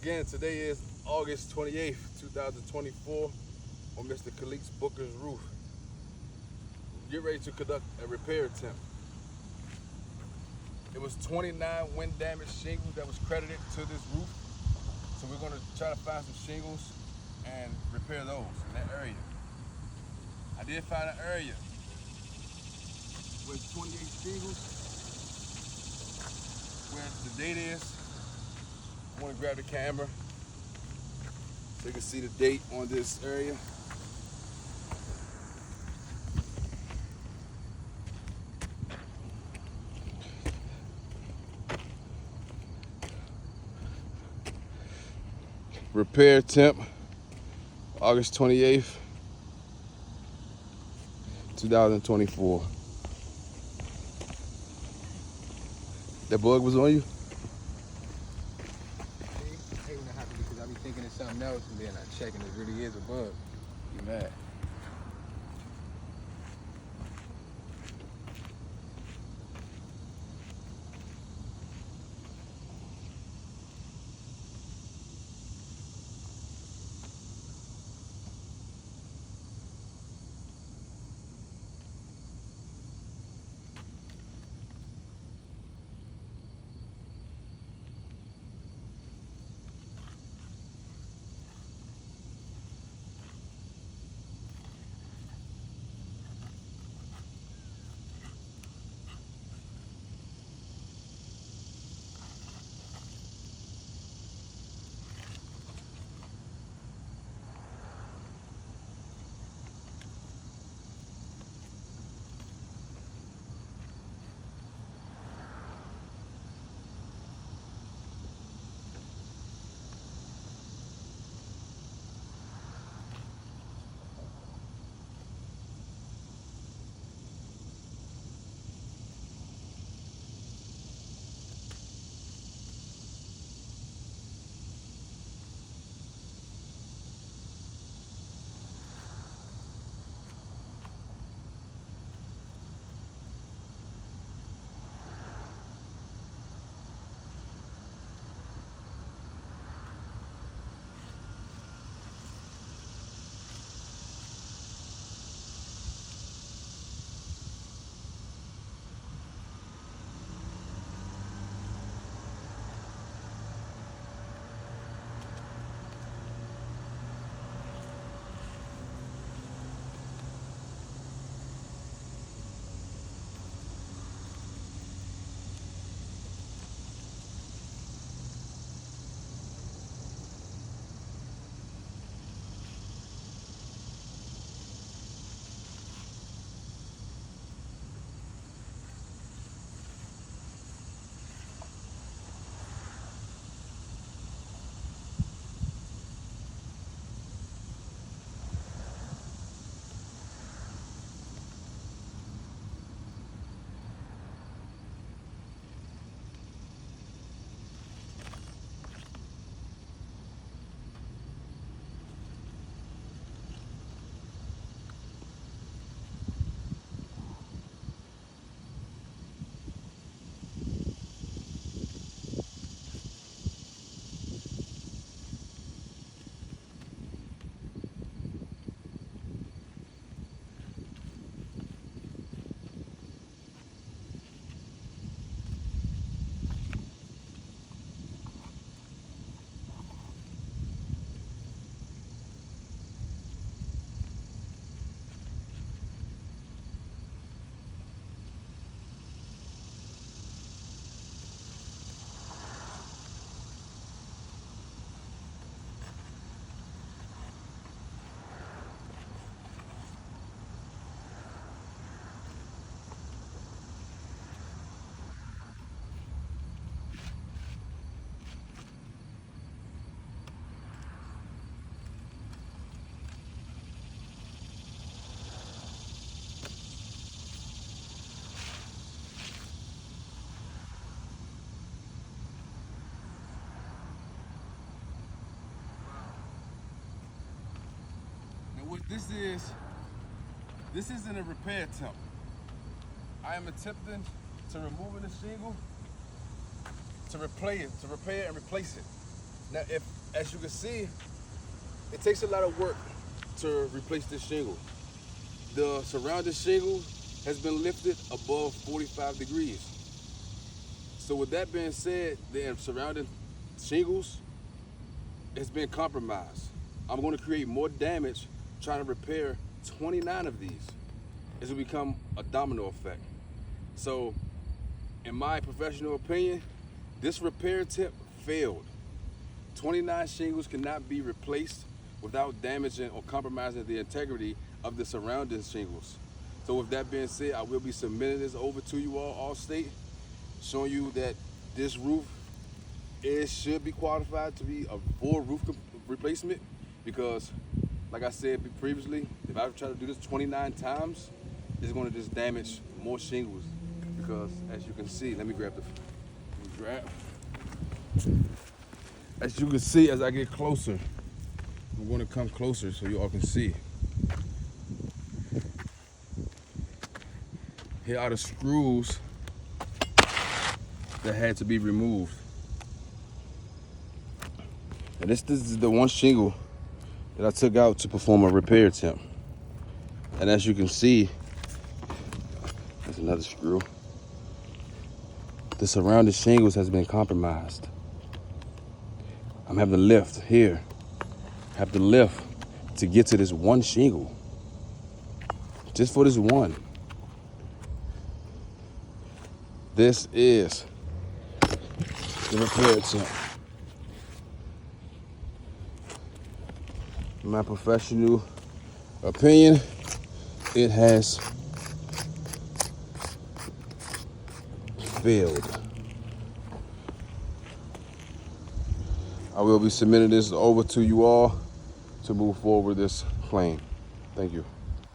Again, today is August 28th, 2024, on Mr. Khalid's Booker's roof. Get ready to conduct a repair attempt. It was 29 wind damage shingles that was credited to this roof. So we're gonna try to find some shingles and repair those in that area. I did find an area with 28 shingles where the date is. I wanna grab the camera so you can see the date on this area. Repair attempt, August 28th, 2024. That bug was on you? I hate when that happens because I be thinking it's something else and then I check and it really is a bug. You mad? What this isn't a repair attempt. I am attempting to remove the shingle to repair and replace it. Now, as you can see, it takes a lot of work to replace this shingle. The surrounding shingle has been lifted above 45 degrees. So with that being said, the surrounding shingles has been compromised. I'm going to create more damage trying to repair 29 of these. This will become a domino effect. So in my professional opinion, this repair attempt failed. 29 shingles cannot be replaced without damaging or compromising the integrity of the surrounding shingles. So with that being said, I will be submitting this over to you all, Allstate, showing you that this roof should be qualified to be a full roof replacement, because like I said previously, if I try to do this 29 times, it's going to just damage more shingles, because as you can see, let me grab. As you can see, as I get closer, I'm going to come closer so you all can see. Here are the screws that had to be removed. And this is the one shingle that I took out to perform a repair attempt. And as you can see, there's another screw. The surrounding shingles has been compromised. I'm having to lift here. Have to lift to get to this one shingle. Just for this one. This is the repair attempt. In my professional opinion, it has failed. I will be submitting this over to you all to move forward with this claim. Thank you.